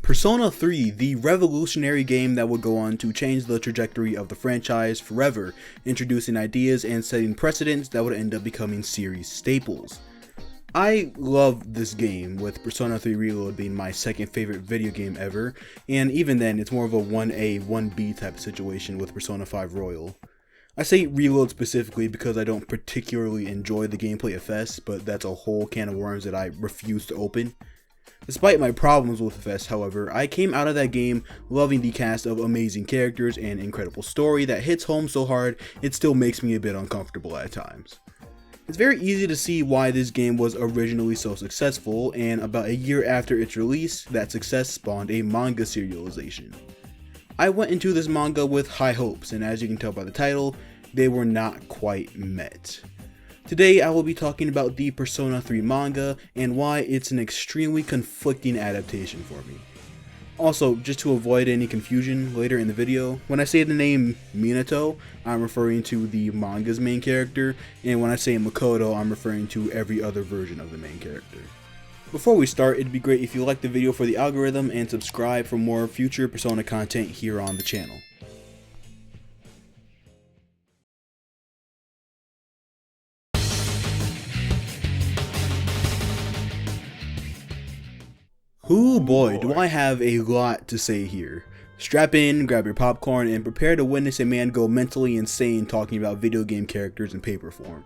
Persona 3, the revolutionary game that would go on to change the trajectory of the franchise forever, introducing ideas and setting precedents that would end up becoming series staples. I love this game, with Persona 3 Reload being my second favorite video game ever, and even then it's more of a 1A, 1B type of situation with Persona 5 Royal. I say Reload specifically because I don't particularly enjoy the gameplay of FS, but that's a whole can of worms that I refuse to open. Despite my problems with FS, however, I came out of that game loving the cast of amazing characters and incredible story that hits home so hard it still makes me a bit uncomfortable at times. It's very easy to see why this game was originally so successful, and about a year after its release, that success spawned a manga serialization. I went into this manga with high hopes, and as you can tell by the title, they were not quite met. Today I will be talking about the Persona 3 manga and why it's an extremely conflicting adaptation for me. Also, just to avoid any confusion later in the video, when I say the name Minato, I'm referring to the manga's main character, and when I say Makoto, I'm referring to every other version of the main character. Before we start, it'd be great if you like the video for the algorithm and subscribe for more future Persona content here on the channel. Ooh boy, do I have a lot to say here. Strap in, grab your popcorn, and prepare to witness a man go mentally insane talking about video game characters in paper form.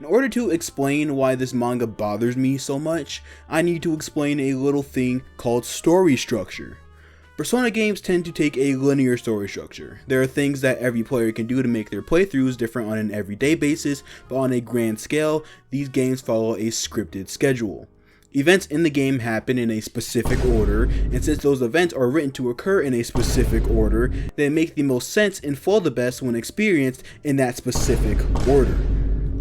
In order to explain why this manga bothers me so much, I need to explain a little thing called story structure. Persona games tend to take a linear story structure. There are things that every player can do to make their playthroughs different on an everyday basis, but on a grand scale, these games follow a scripted schedule. Events in the game happen in a specific order, and since those events are written to occur in a specific order, they make the most sense and flow the best when experienced in that specific order.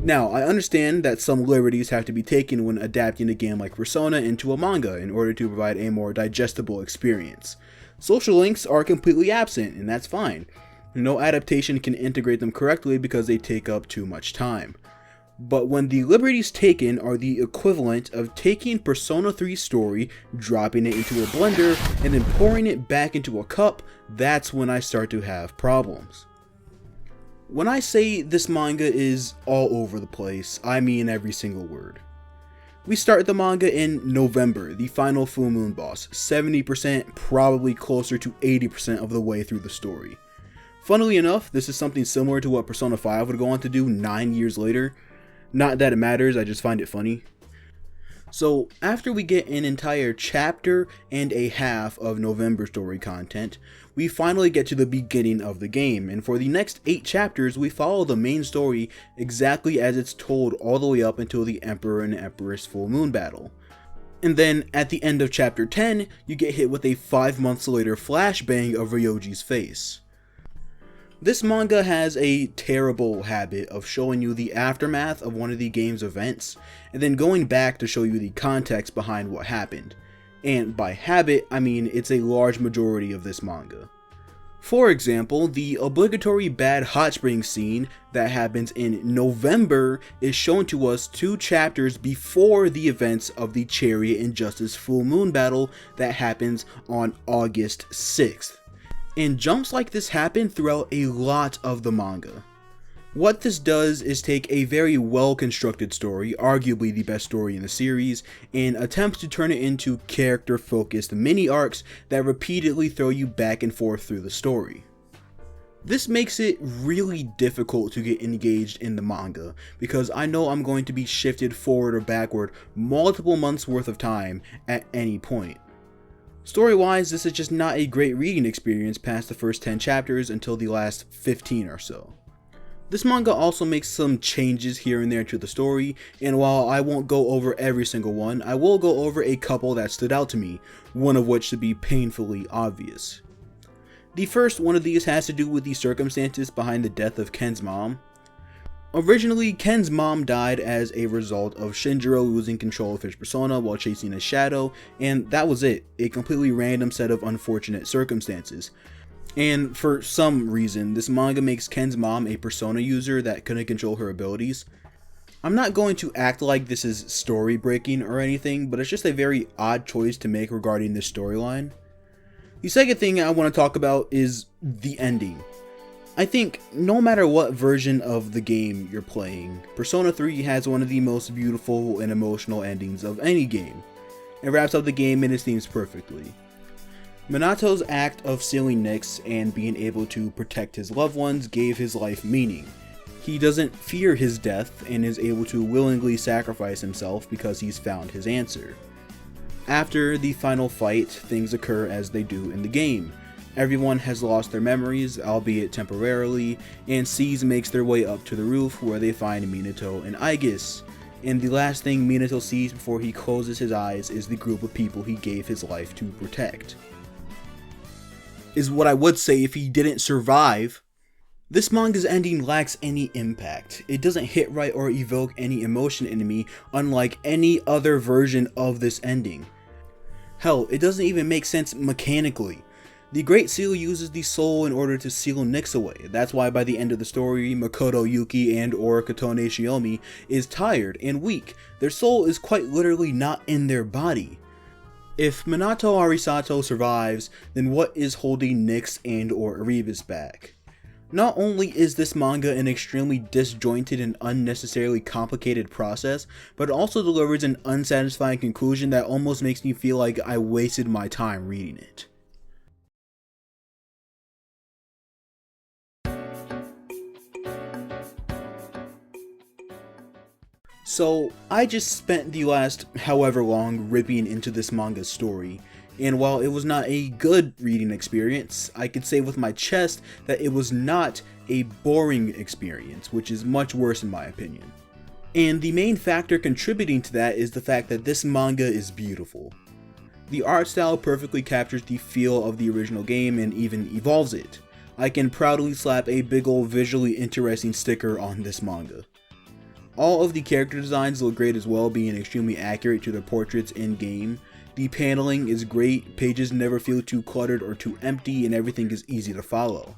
Now, I understand that some liberties have to be taken when adapting a game like Persona into a manga in order to provide a more digestible experience. Social links are completely absent, and that's fine. No adaptation can integrate them correctly because they take up too much time. But when the liberties taken are the equivalent of taking Persona 3's story, dropping it into a blender, and then pouring it back into a cup, that's when I start to have problems. When I say this manga is all over the place, I mean every single word. We start the manga in November, the final full moon boss, 70%, probably closer to 80% of the way through the story. Funnily enough, this is something similar to what Persona 5 would go on to do 9 years later. Not that it matters, I just find it funny. So after we get an entire chapter and a half of November story content, we finally get to the beginning of the game, and for the next 8 chapters we follow the main story exactly as it's told all the way up until the Emperor and Empress full moon battle. And then at the end of chapter 10, you get hit with a 5 months later flashbang of Ryoji's face. This manga has a terrible habit of showing you the aftermath of one of the game's events, and then going back to show you the context behind what happened. And by habit, I mean it's a large majority of this manga. For example, the obligatory bad hot spring scene that happens in November is shown to us 2 chapters before the events of the Chariot and Justice full moon battle that happens on August 6th. And jumps like this happen throughout a lot of the manga. What this does is take a very well constructed story, arguably the best story in the series, and attempts to turn it into character focused mini arcs that repeatedly throw you back and forth through the story. This makes it really difficult to get engaged in the manga, because I know I'm going to be shifted forward or backward multiple months worth of time at any point. Story-wise, this is just not a great reading experience past the first 10 chapters until the last 15 or so. This manga also makes some changes here and there to the story, and while I won't go over every single one, I will go over a couple that stood out to me, one of which to be painfully obvious. The first one of these has to do with the circumstances behind the death of Ken's mom. Originally, Ken's mom died as a result of Shinjiro losing control of his persona while chasing his shadow, and that was it, a completely random set of unfortunate circumstances. And for some reason, this manga makes Ken's mom a persona user that couldn't control her abilities. I'm not going to act like this is story breaking or anything, but it's just a very odd choice to make regarding this storyline. The second thing I want to talk about is the ending. I think no matter what version of the game you're playing, Persona 3 has one of the most beautiful and emotional endings of any game. It wraps up the game and its themes perfectly. Minato's act of sealing Nyx and being able to protect his loved ones gave his life meaning. He doesn't fear his death and is able to willingly sacrifice himself because he's found his answer. After the final fight, things occur as they do in the game. Everyone has lost their memories, albeit temporarily, and Cease makes their way up to the roof where they find Minato and Aegis. And the last thing Minato sees before he closes his eyes is the group of people he gave his life to protect. Is what I would say if he didn't survive. This manga's ending lacks any impact. It doesn't hit right or evoke any emotion in me, unlike any other version of this ending. Hell, it doesn't even make sense mechanically. The Great Seal uses the soul in order to seal Nyx away. That's why by the end of the story, Makoto Yuki and or Kotone Shiomi is tired and weak. Their soul is quite literally not in their body. If Minato Arisato survives, then what is holding Nyx and or Erebus back? Not only is this manga an extremely disjointed and unnecessarily complicated process, but it also delivers an unsatisfying conclusion that almost makes me feel like I wasted my time reading it. So, I just spent the last however long ripping into this manga's story, and while it was not a good reading experience, I could say with my chest that it was not a boring experience, which is much worse in my opinion. And the main factor contributing to that is the fact that this manga is beautiful. The art style perfectly captures the feel of the original game and even evolves it. I can proudly slap a big ol' visually interesting sticker on this manga. All of the character designs look great as well, being extremely accurate to the portraits in-game. The paneling is great, pages never feel too cluttered or too empty, and everything is easy to follow.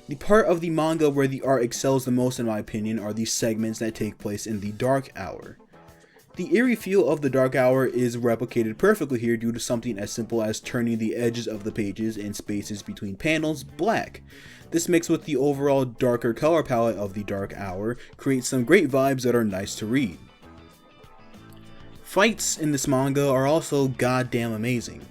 The part of the manga where the art excels the most in my opinion are the segments that take place in the Dark Hour. The eerie feel of the Dark Hour is replicated perfectly here due to something as simple as turning the edges of the pages and spaces between panels black. This mixed with the overall darker color palette of the Dark Hour creates some great vibes that are nice to read. Fights in this manga are also goddamn amazing.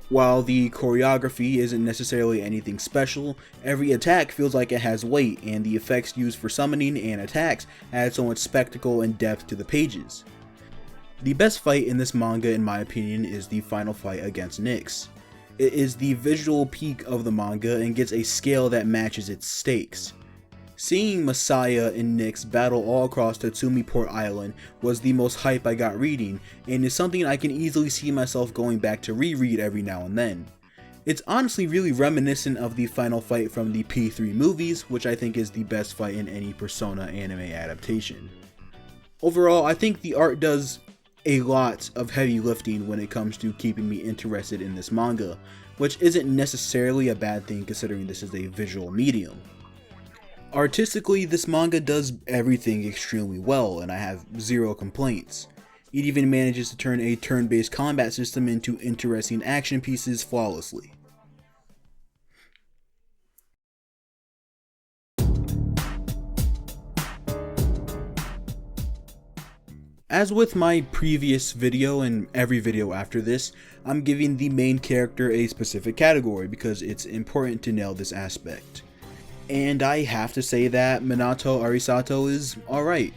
While the choreography isn't necessarily anything special, every attack feels like it has weight, and the effects used for summoning and attacks add so much spectacle and depth to the pages. The best fight in this manga in my opinion is the final fight against Nyx. It is the visual peak of the manga and gets a scale that matches its stakes. Seeing Messiah and Nyx battle all across Tatsumi Port Island was the most hype I got reading, and is something I can easily see myself going back to reread every now and then. It's honestly really reminiscent of the final fight from the P3 movies, which I think is the best fight in any Persona anime adaptation. Overall, I think the art does a lot of heavy lifting when it comes to keeping me interested in this manga, which isn't necessarily a bad thing considering this is a visual medium. Artistically, this manga does everything extremely well, and I have zero complaints. It even manages to turn a turn-based combat system into interesting action pieces flawlessly. As with my previous video and every video after this, I'm giving the main character a specific category because it's important to nail this aspect. And I have to say that Minato Arisato is alright.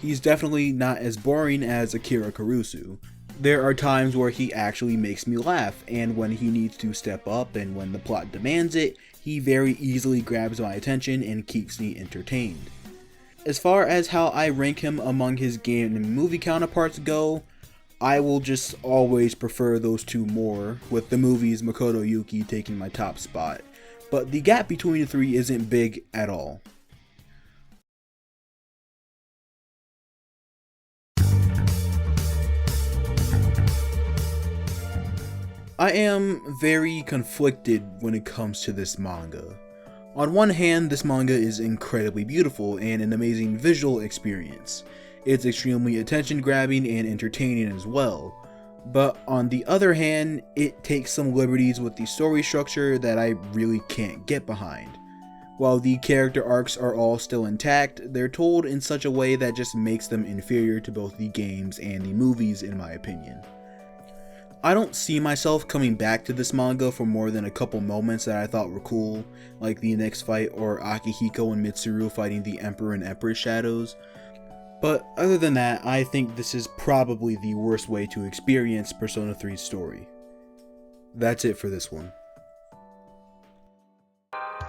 He's definitely not as boring as Akira Kurusu. There are times where he actually makes me laugh, and when he needs to step up and when the plot demands it, he very easily grabs my attention and keeps me entertained. As far as how I rank him among his game and movie counterparts go, I will just always prefer those two more, with the movies Makoto Yuki taking my top spot, but the gap between the three isn't big at all. I am very conflicted when it comes to this manga. On one hand, this manga is incredibly beautiful and an amazing visual experience. It's extremely attention grabbing and entertaining as well. But on the other hand, it takes some liberties with the story structure that I really can't get behind. While the character arcs are all still intact, they're told in such a way that just makes them inferior to both the games and the movies in my opinion. I don't see myself coming back to this manga for more than a couple moments that I thought were cool, like the next fight or Akihiko and Mitsuru fighting the Emperor and Empress shadows. But other than that, I think this is probably the worst way to experience Persona 3's story. That's it for this one.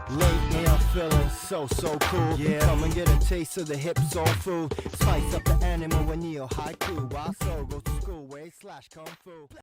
Lately I'm feeling so cool. Yeah. Come and get a taste of the hip soul food. Spice up the animal with neo haiku. While soul goes to school, way slash kung fu.